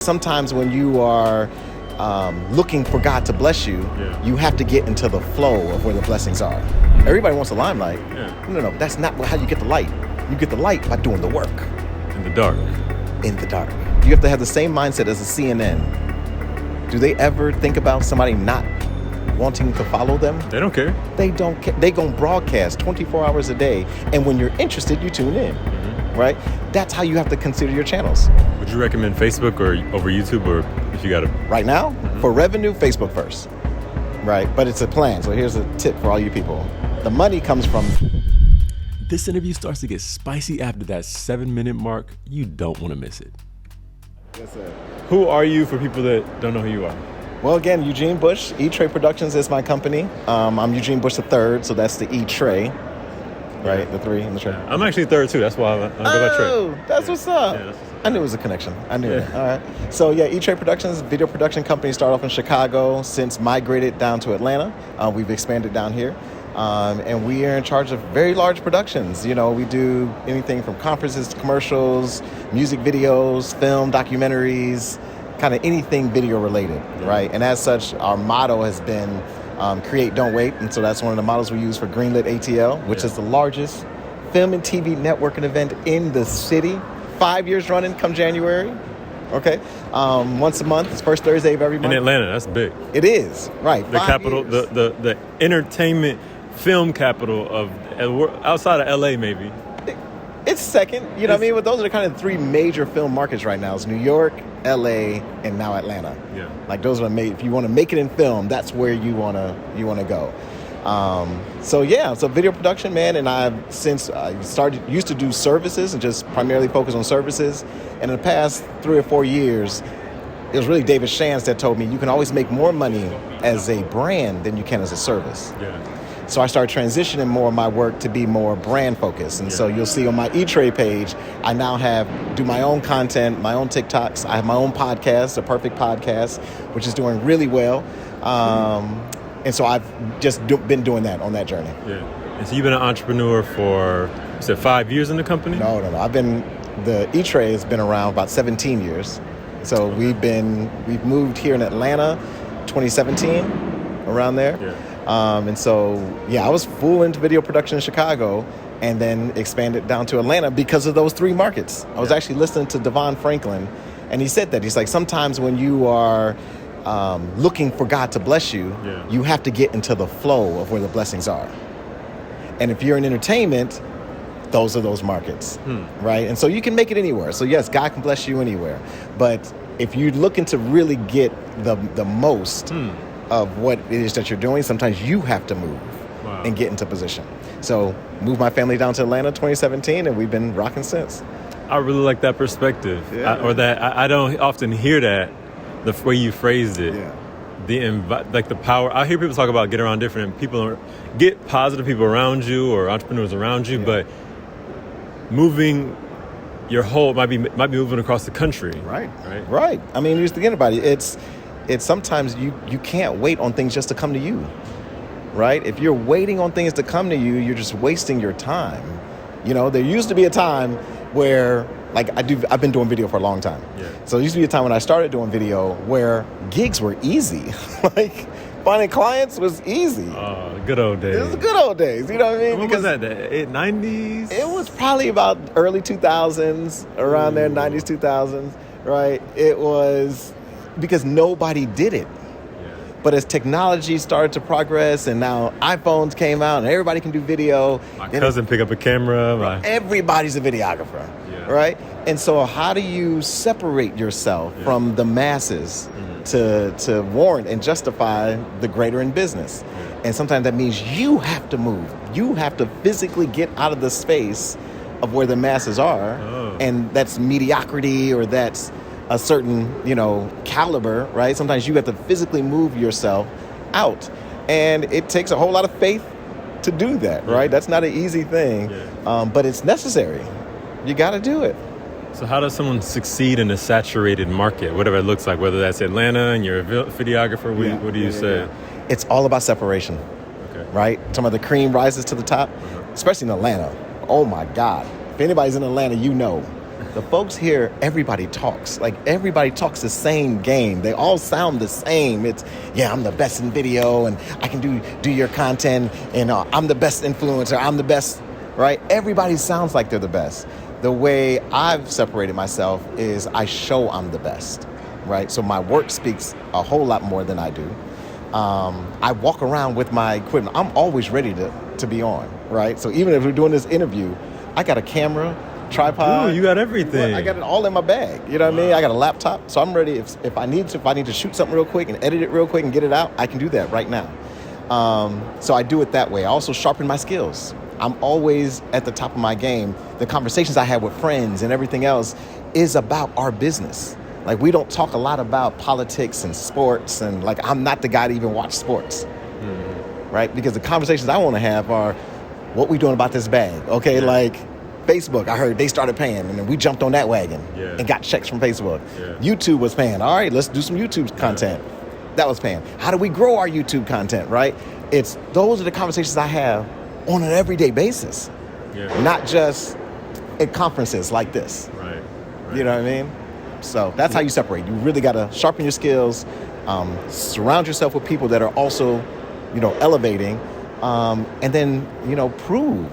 Sometimes when you are looking for God to bless you, you have to get into the flow of where the blessings are. Everybody wants the limelight. No, that's not how you get the light. You get the light by doing the work. In the dark. In the dark. You have to have the same mindset as a CNN. Do they ever think about somebody not wanting to follow them? They don't care. They don't care. They gonna broadcast 24 hours a day, and when you're interested, you tune in. Right? That's how you have to consider your channels. Would you recommend Facebook or over YouTube, or if you got to? Right now, for revenue, Facebook first. Right? But it's a plan. So here's a tip for all you people. The money comes from... This interview starts to get spicy after that 7-minute mark. You don't want to miss it. Yes, sir. Who are you for people that don't know who you are? Well, again, Eugene Bush. E-Tray Productions is my company. I'm Eugene Bush III, so that's the E-Tray. Right, the 3 in the tray. I'm actually third too. That's why I go by Trey. Oh, that's what's up. Yeah, that's what's up. I knew it was a connection. I knew it. All right. So yeah, E-Tray Productions, video production company, started off in Chicago, since migrated down to Atlanta. We've expanded down here. And we are in charge of very large productions. You know, we do anything from conferences to commercials, music videos, film, documentaries, kind of anything video related, right? And as such, our motto has been create, don't wait. And so that's one of the models we use for Greenlit ATL, which is the largest film and TV networking event in the city. 5 years running come January. Okay. Once a month. It's first Thursday of every month. In Atlanta, that's big. It is, right. The capital, the entertainment film capital of outside of LA, maybe. It's second, you know what I mean? But those are the kind of 3 major film markets right now. It's New York, LA, and now Atlanta. Yeah. Like those are if you want to make it in film, that's where you wanna go. So video production, man, and I've since I used to do services and just primarily focus on services. And in the past 3 or 4 years, it was really David Shantz that told me you can always make more money as a brand than you can as a service. Yeah. So I started transitioning more of my work to be more brand focused. And so you'll see on my E-Tray page, I now do my own content, my own TikToks. I have my own podcast, The Perfect Podcast, which is doing really well. And so I've just been doing that on that journey. Yeah. And so you've been an entrepreneur for, you said 5 years in the company? No. The E-Tray has been around about 17 years. So we've moved here in Atlanta, 2017, around there. Yeah. I was full into video production in Chicago and then expanded down to Atlanta because of those 3 markets. I was actually listening to Devon Franklin, and he said that. He's like, sometimes when you are looking for God to bless you, you have to get into the flow of where the blessings are. And if you're in entertainment, those are those markets, right? And so you can make it anywhere. So yes, God can bless you anywhere. But if you're looking to really get the most of what it is that you're doing, sometimes you have to move and get into position. So moved my family down to Atlanta 2017, and we've been rocking since. I really like that perspective. I don't often hear that, the way you phrased it. The power. I hear people talk about get around different people, get positive people around you or entrepreneurs around you, but moving your whole might be moving across the country. Right. I mean, just think about it. It's sometimes you can't wait on things just to come to you, right? If you're waiting on things to come to you, you're just wasting your time. You know, there used to be a time where, I've been doing video for a long time. So there used to be a time when I started doing video where gigs were easy. Finding clients was easy. Oh, good old days. It was the good old days, you know what I mean? When was that? The 90s? It was probably about early 2000s, around there, 90s, 2000s, right? It was... because nobody did it. But as technology started to progress and now iPhones came out and everybody can do video. My cousin pick up a camera. Everybody's a videographer, right? And so how do you separate yourself from the masses to warrant and justify the greater in business? And sometimes that means you have to move. You have to physically get out of the space of where the masses are. And that's mediocrity, or that's a certain, caliber, right? Sometimes you have to physically move yourself out. And it takes a whole lot of faith to do that, right? That's not an easy thing, but it's necessary. You got to do it. So how does someone succeed in a saturated market, whatever it looks like, whether that's Atlanta and you're a videographer, what do you say? It's all about separation, right? Some of the cream rises to the top, especially in Atlanta. Oh my God. If anybody's in Atlanta, you know. The folks here, everybody talks. Like, everybody talks the same game. They all sound the same. It's, yeah, I'm the best in video, and I can do your content, and I'm the best influencer. I'm the best, right? Everybody sounds like they're the best. The way I've separated myself is I show I'm the best, right? So my work speaks a whole lot more than I do. I walk around with my equipment. I'm always ready to be on, right? So even if we're doing this interview, I got a camera, tripod. Ooh, you got everything. I got it all in my bag. You know what I mean? I got a laptop, so I'm ready. If I need to shoot something real quick and edit it real quick and get it out, I can do that right now. So I do it that way. I also sharpen my skills. I'm always at the top of my game. The conversations I have with friends and everything else is about our business. Like, we don't talk a lot about politics and sports, and like, I'm not the guy to even watch sports, right? Because the conversations I want to have are, what we doing about this bag? Okay, like Facebook, I heard they started paying, and then we jumped on that wagon and got checks from Facebook. YouTube was paying. All right, let's do some YouTube content. That was paying. How do we grow our YouTube content, right? Those are the conversations I have on an everyday basis, not just at conferences like this. Right. You know what I mean? So that's how you separate. You really got to sharpen your skills, surround yourself with people that are also, elevating, and then, prove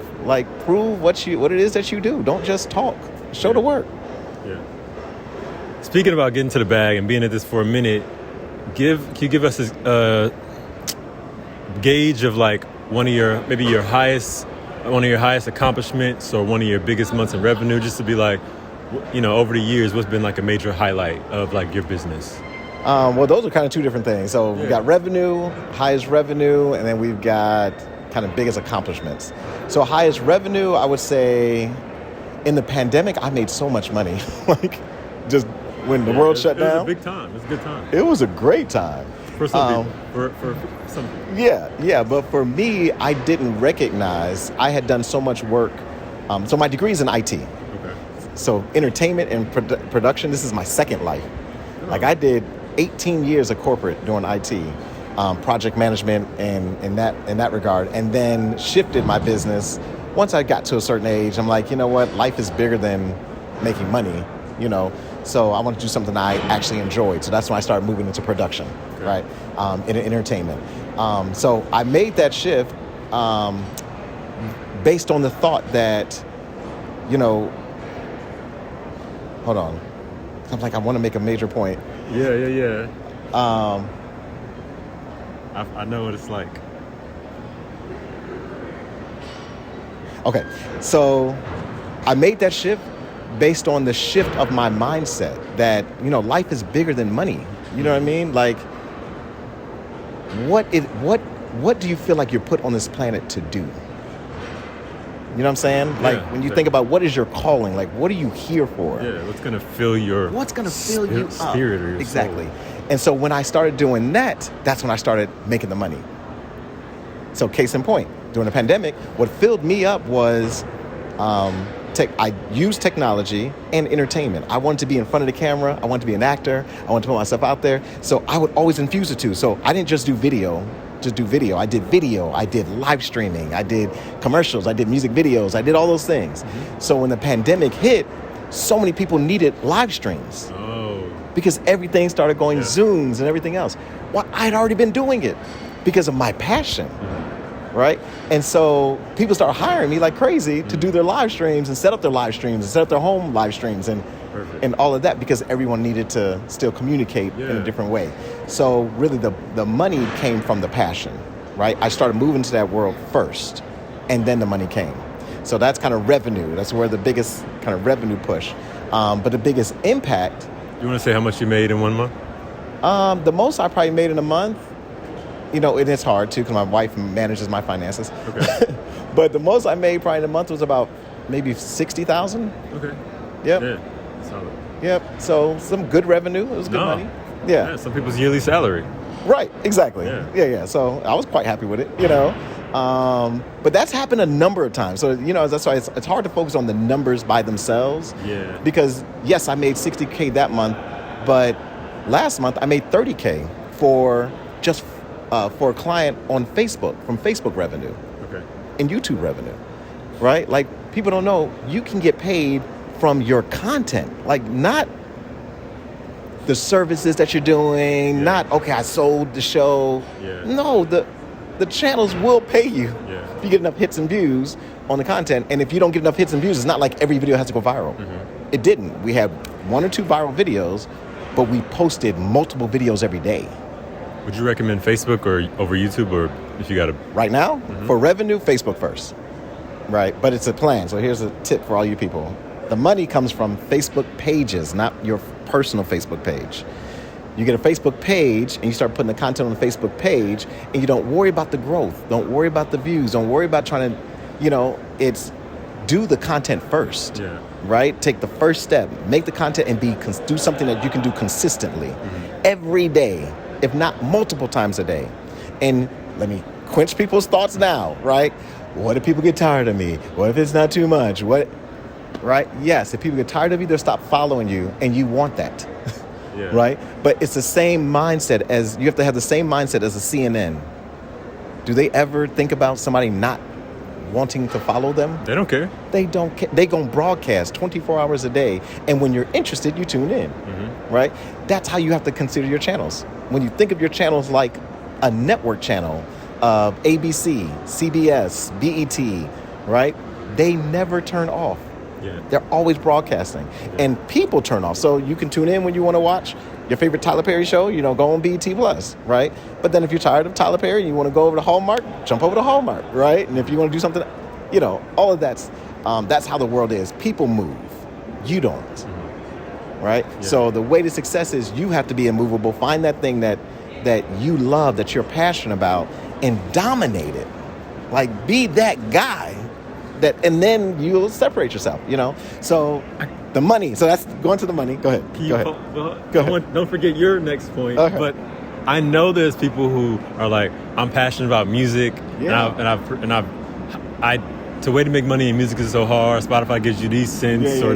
what it is that you do. Don't just talk. Show the work. Yeah. Speaking about getting to the bag and being at this for a minute, can you give us a gauge of like one of your highest accomplishments or one of your biggest months in revenue, just to be like, over the years, what's been like a major highlight of like your business? Well, those are kind of two different things. So we've got revenue, highest revenue, and then we've got kind of biggest accomplishments. So highest revenue, I would say, in the pandemic, I made so much money. Like, just when the world shut down. It was a big time. It was a good time. It was a great time. For some people. For some people. Yeah. But for me, I didn't recognize I had done so much work. So my degree is in IT. Okay. So entertainment and production, this is my second life. Like, I did 18 years of corporate doing IT, project management and in that regard, and then shifted my business. Once I got to a certain age, I'm like, you know what? Life is bigger than making money, So I want to do something I actually enjoyed. So that's when I started moving into production, right? In entertainment. So I made that shift based on the thought that, hold on. I'm like, I want to make a major point. Yeah. I know what it's like. Okay, so I made that shift based on the shift of my mindset that, life is bigger than money. You know what I mean? Like, what do you feel like you're put on this planet to do? You know what I'm saying? Like, when you think about what is your calling, like, what are you here for? Yeah, what's going to fill you up? Spirit or your exactly. soul. And so when I started doing that, that's when I started making the money. So case in point, during the pandemic, what filled me up was I used technology and entertainment. I wanted to be in front of the camera. I wanted to be an actor. I wanted to put myself out there. So I would always infuse the two. So I didn't just do video. I did video. I did live streaming. I did commercials. I did music videos. I did all those things. Mm-hmm. So when the pandemic hit, so many people needed live streams. Because everything started going Zooms and everything else. Well, I'd already been doing it because of my passion, right? And so people started hiring me like crazy to do their live streams and set up their live streams and set up their home live streams and all of that, because everyone needed to still communicate in a different way. So really the money came from the passion, right? I started moving to that world first, and then the money came. So that's kind of revenue. That's where the biggest kind of revenue push. But the biggest impact... You want to say how much you made in 1 month? The most I probably made in a month, and it's hard too because my wife manages my finances. Okay. But the most I made probably in a month was about maybe $60,000. Okay. Yep. Yeah. Solid. Yep. So some good revenue. It was good money. Yeah. Some people's yearly salary. Right. Exactly. Yeah. So I was quite happy with it. But that's happened a number of times. So, that's why it's hard to focus on the numbers by themselves. Yeah. Because, yes, I made $60K that month, but last month I made $30K for a client on Facebook, from Facebook revenue. Okay. And YouTube revenue, right? Like, people don't know, you can get paid from your content, like not the services that you're doing, not, okay, I sold the show. Yeah. No, the channels will pay you Yeah. if you get enough hits and views on the content. And if you don't get enough hits and views, it's not like every video has to go viral. Mm-hmm. It didn't. We had 1 or 2 viral videos, but we posted multiple videos every day. Would you recommend Facebook or over YouTube, or if you got a... Right now, for revenue, Facebook first, right? But it's a plan. So here's a tip for all you people. The money comes from Facebook pages, not your personal Facebook page. You get a Facebook page and you start putting the content on the Facebook page, and you don't worry about the growth. Don't worry about the views. Don't worry about trying to, it's do the content first, right? Take the first step. Make the content and do something that you can do consistently every day, if not multiple times a day. And let me quench people's thoughts now, right? What if people get tired of me? What if it's not too much? What? Right? Yes, if people get tired of you, they'll stop following you, and you want that, right? But it's the same mindset you have to have the same mindset as a CNN. Do they ever think about somebody not wanting to follow them? They don't care. They don't care. They gonna broadcast 24 hours a day, and when you're interested, you tune in, right? That's how you have to consider your channels. When you think of your channels like a network channel, ABC, CBS, BET, right? They never turn off. Yeah. They're always broadcasting. And people turn off. So you can tune in when you want to watch your favorite Tyler Perry show, go on BET Plus, right? But then if you're tired of Tyler Perry and you want to go over to Hallmark, jump over to Hallmark, right? And if you want to do something, all of that's how the world is. People move. You don't, right? Yeah. So the way to success is you have to be immovable. Find that thing that you love, that you're passionate about, and dominate it. Like, be that guy. And then you'll separate yourself, So the money. So that's going to the money. Go ahead. Go ahead. Don't forget your next point. Okay. But I know there's people who are like, I'm passionate about music, the way to make money in music is so hard. Spotify gives you these cents, or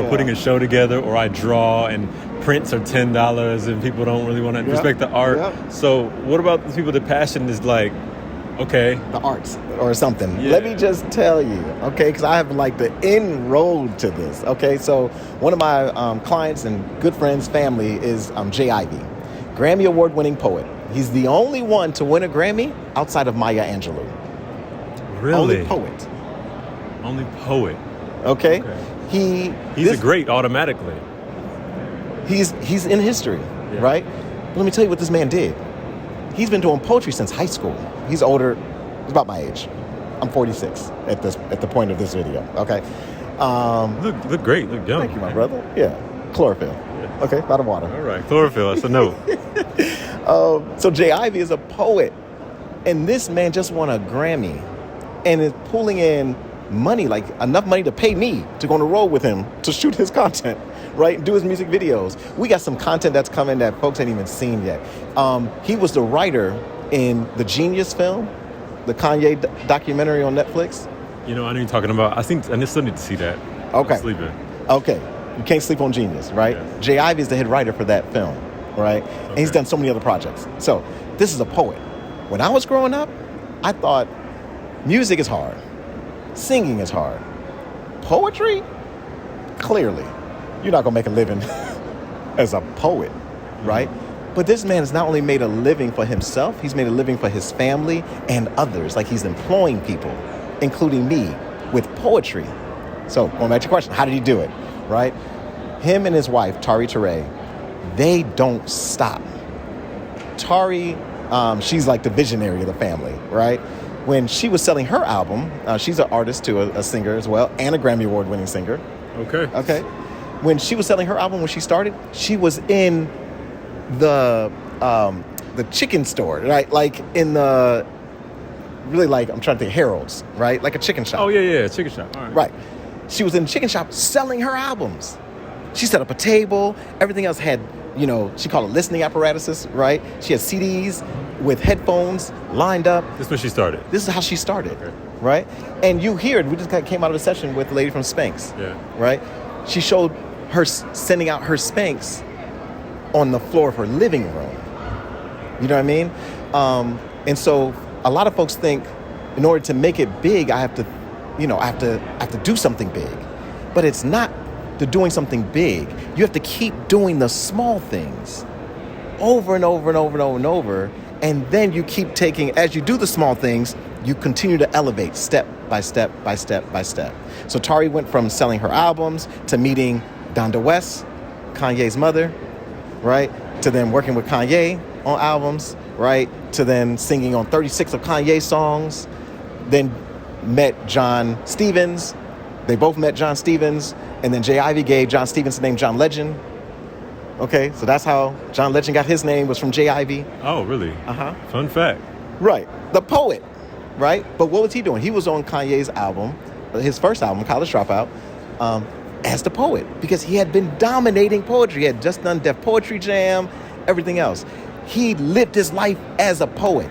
putting a show together, or I draw and prints are $10, and people don't really want to respect the art. Yep. So what about the people that passion is like? Okay. The arts or something. Yeah. Let me just tell you, okay, because I have the inroad to this, okay? So one of my clients and good friends' family is Jay Ivey, Grammy Award-winning poet. He's the only one to win a Grammy outside of Maya Angelou. Really? Only poet. Okay? He's a great automatically. He's in history, right? But let me tell you what this man did. He's been doing poetry since high school. He's older. He's about my age. I'm 46 at the point of this video. Okay. Look great. Look young. Thank you, my brother. Yeah. Chlorophyll. Yeah. Okay. A lot of water. All right. Chlorophyll. That's a note. So Jay Ivey is a poet, and this man just won a Grammy, and is pulling in money, like enough money to pay me to go on the road with him to shoot his content, right? Do his music videos. We got some content that's coming that folks ain't even seen yet. He was the writer in the Genius film, the Kanye documentary on Netflix. I know you're talking about. I still need to see that. Okay. I'm sleeping. Okay. You can't sleep on Genius, right? Yeah. Jay Ivey is the head writer for that film, right? Okay. And he's done so many other projects. So this is a poet. When I was growing up, I thought music is hard. Singing is hard. Poetry? Clearly. You're not going to make a living as a poet, right? But this man has not only made a living for himself, he's made a living for his family and others. Like, he's employing people, including me, with poetry. So, going back to your question, how did he do it, right? Him and his wife, Tari Ture, they don't stop. Tari, she's like the visionary of the family, right? When she was selling her album, she's an artist too, a singer as well, and a Grammy Award-winning singer. Okay. When she was selling her album when she started, she was in the chicken store, right? Like in the, really like, I'm trying to think, Harold's, right? Like a chicken shop. Oh, yeah, chicken shop. All right. Right. She was in the chicken shop selling her albums. She set up a table. Everything else had, she called it listening apparatuses, right? She had CDs with headphones lined up. This is when she started. This is how she started, right? And you hear it. We just came out of a session with the lady from Spanx, right? She showed her sending out her Spanx on the floor of her living room. You know what I mean? And so a lot of folks think in order to make it big, I have to do something big. But it's not to doing something big. You have to keep doing the small things over and over and over and over and over. And then you keep taking, as you do the small things, you continue to elevate step by step by step by step. So Tari went from selling her albums to meeting Donda West, Kanye's mother, right? To then working with Kanye on albums, right? To then singing on 36 of Kanye's songs. Then met John Stevens. They both met John Stevens. And then J. Ivy gave John Stevens the name John Legend. Okay, so that's how John Legend got his name, was from J. Ivy. Oh, really? Uh-huh. Fun fact. Right. The poet, right? But what was he doing? He was on Kanye's album, his first album, College Dropout, as the poet, because he had been dominating poetry. He had just done Def Poetry Jam, everything else. He lived his life as a poet.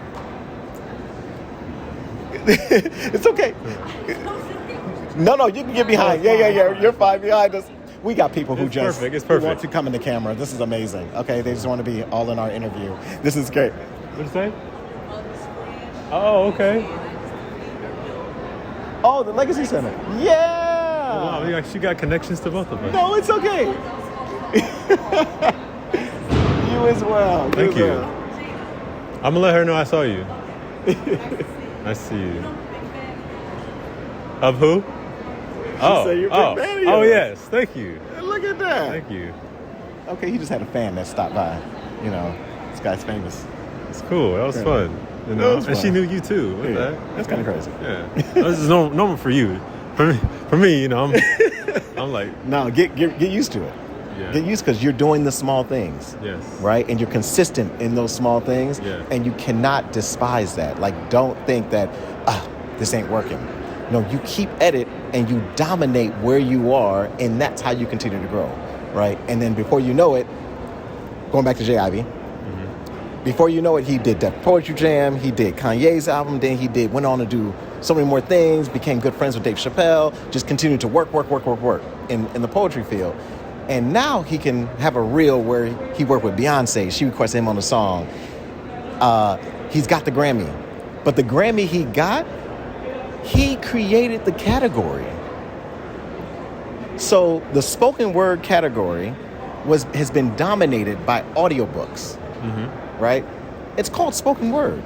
It's okay. No, you can get behind. Yeah. You're fine behind us. We got people who just who want to come in the camera. This is amazing. Okay, they just want to be all in our interview. This is great. What did you say? Oh, okay. Oh, the Legacy Center. Yeah. Oh, wow, she got connections to both of us. No, it's okay. You as well. Thank you. I'm gonna let her know I saw you. I see you. Of who? You're a big fan of yours. Yes, thank you. Look at that. Thank you. Okay, he just had a fan that stopped by. You know, this guy's famous. It's cool. That was fun. You know, and she knew you too. What the heck? That's kind of crazy. Yeah, this is normal for you. For me, you know, I'm like, no, get used to it. Yeah. Get used, because you're doing the small things. Yes. Right, and you're consistent in those small things. Yeah. And you cannot despise that. Like, don't think that this ain't working. No, you keep at it and you dominate where you are, and that's how you continue to grow, right? And then before you know it, going back to J. Ivy, before you know it, he did Def Poetry Jam, he did Kanye's album, then went on to do so many more things, became good friends with Dave Chappelle, just continued to work in the poetry field. And now he can have a reel where he worked with Beyonce. She requested him on a song. He's got the Grammy. But the Grammy he got, he created the category. So the spoken word category has been dominated by audiobooks, right? It's called spoken word,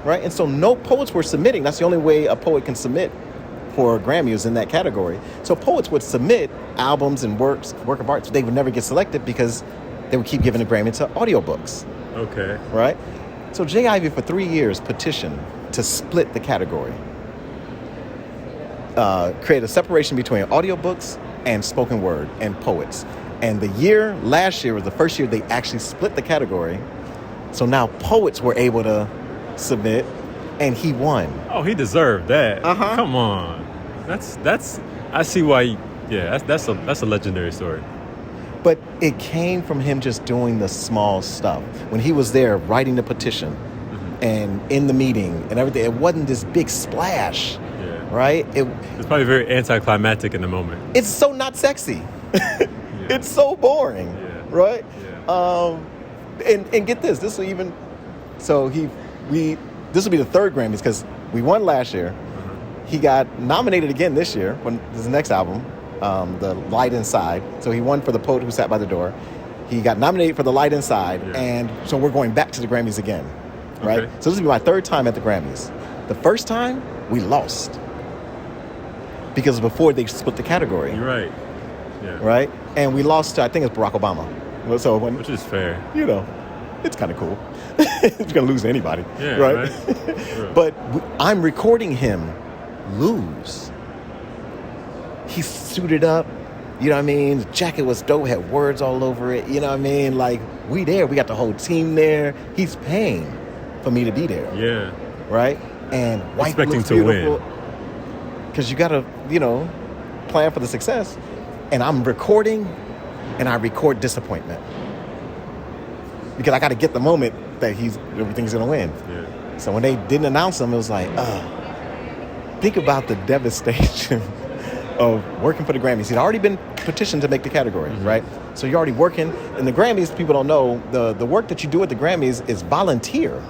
right? And so no poets were submitting. That's the only way a poet can submit for a Grammy, is in that category. So poets would submit albums and work of art, but they would never get selected because they would keep giving the Grammy to audiobooks. Okay. Right? So J. Ivy for 3 years petitioned to split the category. Create a separation between audiobooks and spoken word and poets. And last year was the first year they actually split the category. So now poets were able to submit, and he won. Oh, he deserved that. Uh-huh. Come on. That's I see why. That's a legendary story. But it came from him just doing the small stuff. When he was there writing the petition and in the meeting and everything, it wasn't this big splash. Right? It's probably very anticlimactic in the moment. It's so not sexy. It's so boring. Right? Yeah. And get this. This will be the third Grammys, because we won last year. He got nominated again this year when his next album, The Light Inside. So he won for The Poet Who Sat by the Door. He got nominated for The Light Inside, and so we're going back to the Grammys again. Right? Okay. So this will be my third time at the Grammys. The first time, we lost. Because before they split the category. You're right. Yeah. Right? And we lost to, I think it's Barack Obama. Which is fair. You know, it's kind of cool. It's going to lose to anybody. Yeah, right? Sure. But I'm recording him lose. He suited up. You know what I mean? The jacket was dope, had words all over it. You know what I mean? Like, we got the whole team there. He's paying for me to be there. Yeah. Right? And white expecting looks to beautiful. win. Because you got to, plan for the success. And I'm recording, and I record disappointment. Because I got to get the moment that everything's going to win. Yeah. So when they didn't announce him, it was like, think about the devastation of working for the Grammys. He'd already been petitioned to make the category, right? So you're already working. And the Grammys, people don't know, the work that you do at the Grammys is volunteer.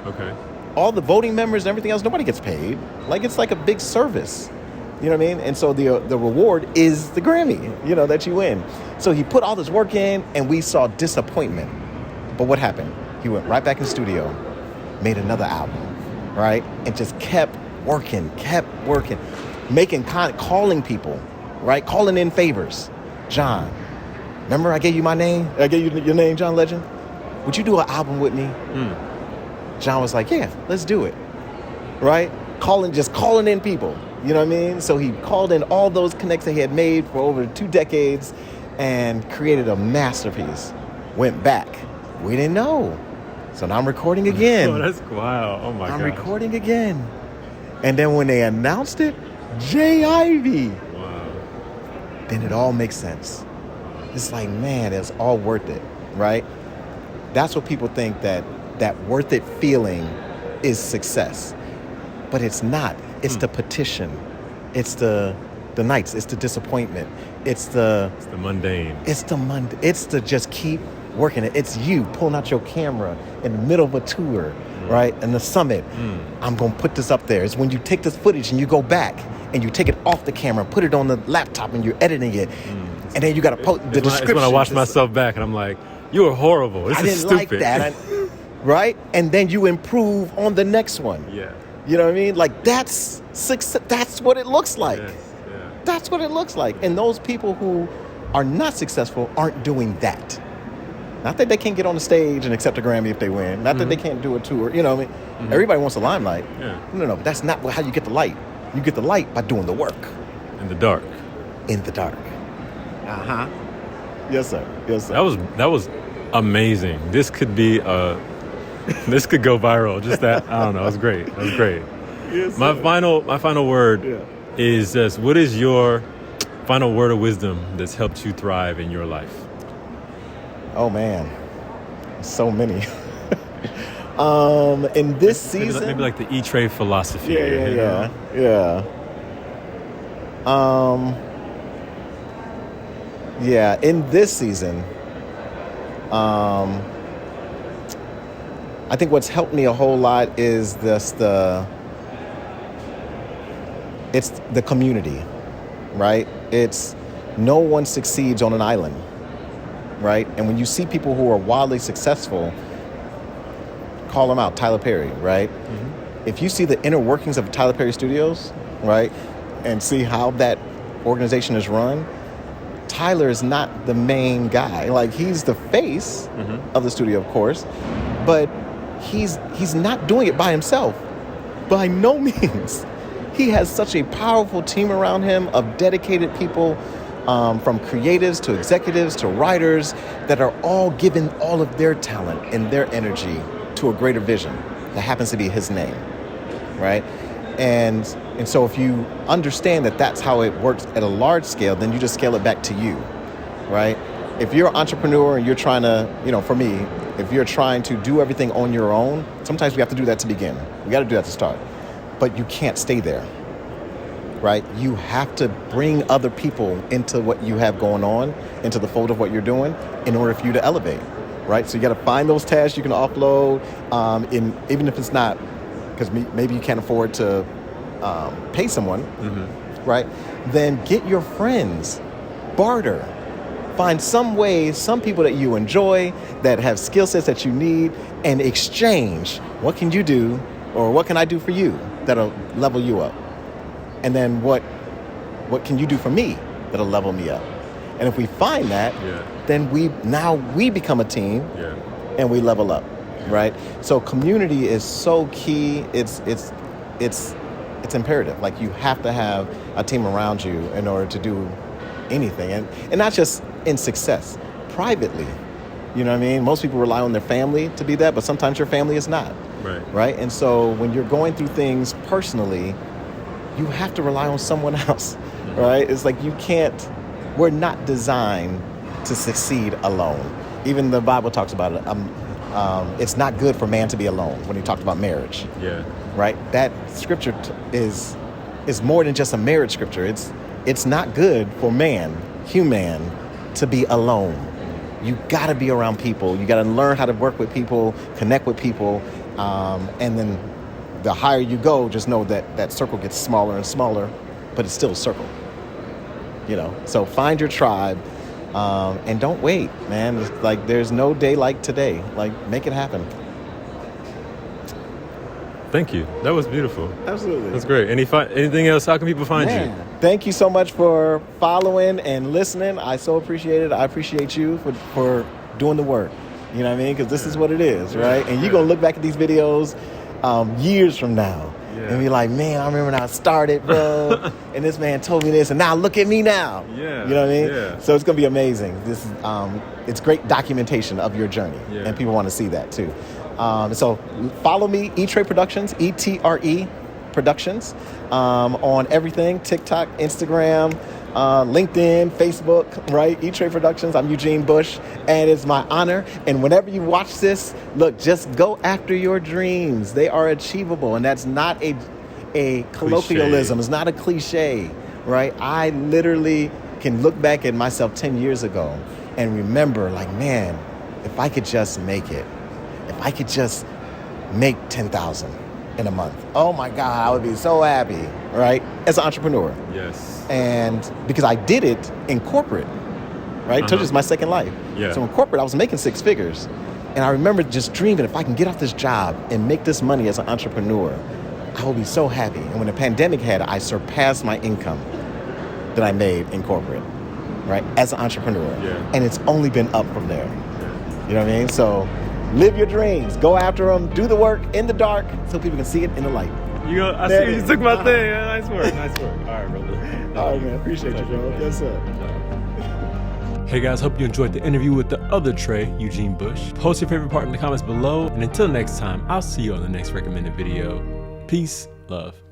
Okay. All the voting members and everything else, nobody gets paid. Like, it's like a big service. You know what I mean? And so the reward is the Grammy, you know, that you win. So he put all this work in, and we saw disappointment. But what happened? He went right back in the studio, made another album, right? And just kept working, making calling people, right? Calling in favors. John, remember I gave you my name? I gave you your name, John Legend? Would you do an album with me? John was like, yeah, let's do it, right? Just calling in people, you know what I mean? So he called in all those connects that he had made for over 2 decades and created a masterpiece. Went back. We didn't know. So now I'm recording again. Oh, that's wild. Oh, my God. I'm recording again. And then when they announced it, Jay Ivy. Wow. Then it all makes sense. It's like, man, it's all worth it, right? That's what people think that worth it feeling is success. But it's not. It's the petition. It's the nights. It's the disappointment. It's the mundane. It's the just keep working it. It's you pulling out your camera in the middle of a tour, right? And the summit. I'm going to put this up there. It's when you take this footage and you go back and you take it off the camera, put it on the laptop and you're editing it. And then you got to post the description. It's when I watch myself back and I'm like, you were horrible. This is stupid. I didn't like that. Right? And then you improve on the next one. Yeah. You know what I mean? Like, that's success. That's what it looks like. Yes, yeah. That's what it looks like. And those people who are not successful aren't doing that. Not that they can't get on the stage and accept a Grammy if they win. Not that they can't do a tour. You know what I mean? Everybody wants the limelight. Yeah. No. That's not how you get the light. You get the light by doing the work. In the dark. In the dark. Uh-huh. Yes, sir. Yes, sir. That was amazing. This could be this could go viral. Just that, I don't know. It was great. It was great. Yes, my final word is just, what is your final word of wisdom that's helped you thrive in your life? Oh man, so many. In this season, maybe like the E-Trade philosophy. Yeah. Yeah. In this season, I think what's helped me a whole lot is it's the community, right? It's no one succeeds on an island, right? And when you see people who are wildly successful, call them out. Tyler Perry, right? If you see the inner workings of Tyler Perry Studios, right, and see how that organization is run, Tyler is not the main guy. Like, he's the face of the studio, of course, but he's not doing it by himself, by no means. He has such a powerful team around him of dedicated people, from creatives to executives to writers, that are all giving all of their talent and their energy to a greater vision that happens to be his name, right? And so if you understand that that's how it works at a large scale, then you just scale it back to you, right? If you're an entrepreneur and you're trying to, for me, if you're trying to do everything on your own, sometimes we have to do that to begin. We got to do that to start. But you can't stay there, right? You have to bring other people into what you have going on, into the fold of what you're doing, in order for you to elevate, right? So you got to find those tasks you can offload, even if it's not, because maybe you can't afford to pay someone, right? Then get your friends, barter. Find some way, some people that you enjoy, that have skill sets that you need, and exchange. What can you do, or what can I do for you that'll level you up? And then what can you do for me that'll level me up? And if we find that, then we become a team, and we level up, right? So community is so key. It's imperative. Like, you have to have a team around you in order to do anything, and not just in success, privately. You know what I mean? Most people rely on their family to be that, but sometimes your family is not. Right? And so when you're going through things personally, you have to rely on someone else, right? It's like we're not designed to succeed alone. Even the Bible talks about it. It's not good for man to be alone when he talked about marriage. Right? That scripture is more than just a marriage scripture. It's not good for human, to be alone. You got to be around people. You got to learn how to work with people, connect with people, and then the higher you go, just know that circle gets smaller and smaller but it's still a circle. You know, so find your tribe, and don't wait, man. It's like there's no day like today. Like, make it happen. Thank you. That was beautiful. Absolutely. That's great. Anything else? How can people find you? Thank you so much for following and listening. I so appreciate it. I appreciate you for doing the work. You know what I mean? Because this is what it is, right? And you're going to look back at these videos years from now and be like, man, I remember when I started, bro. And this man told me this, and now look at me now. Yeah. You know what I mean? Yeah. So it's going to be amazing. This is it's great documentation of your journey. Yeah. And people want to see that too. So follow me, E-Trade Productions, E-T-R-E Productions, on everything, TikTok, Instagram, LinkedIn, Facebook, right? E-Trade Productions. I'm Eugene Bush, and it's my honor. And whenever you watch this, look, just go after your dreams. They are achievable, and that's not a colloquialism. It's not a cliche, right? I literally can look back at myself 10 years ago and remember, like, man, if I could just make it. If I could just make $10,000 in a month, oh my God, I would be so happy, right? As an entrepreneur. Yes. And because I did it in corporate, right? Told you it's my second life. Yeah. So in corporate, I was making six figures. And I remember just dreaming, if I can get off this job and make this money as an entrepreneur, I will be so happy. And when the pandemic hit, I surpassed my income that I made in corporate, right? As an entrepreneur. Yeah. And it's only been up from there. You know what I mean? So live your dreams. Go after them. Do the work in the dark so people can see it in the light. I see you took my thing. Yeah, nice work. Nice work. All right, brother. All right, man. Appreciate you, bro. Yes, sir. Hey guys, hope you enjoyed the interview with the other Trey, Eugene Bush. Post your favorite part in the comments below. And until next time, I'll see you on the next recommended video. Peace, love.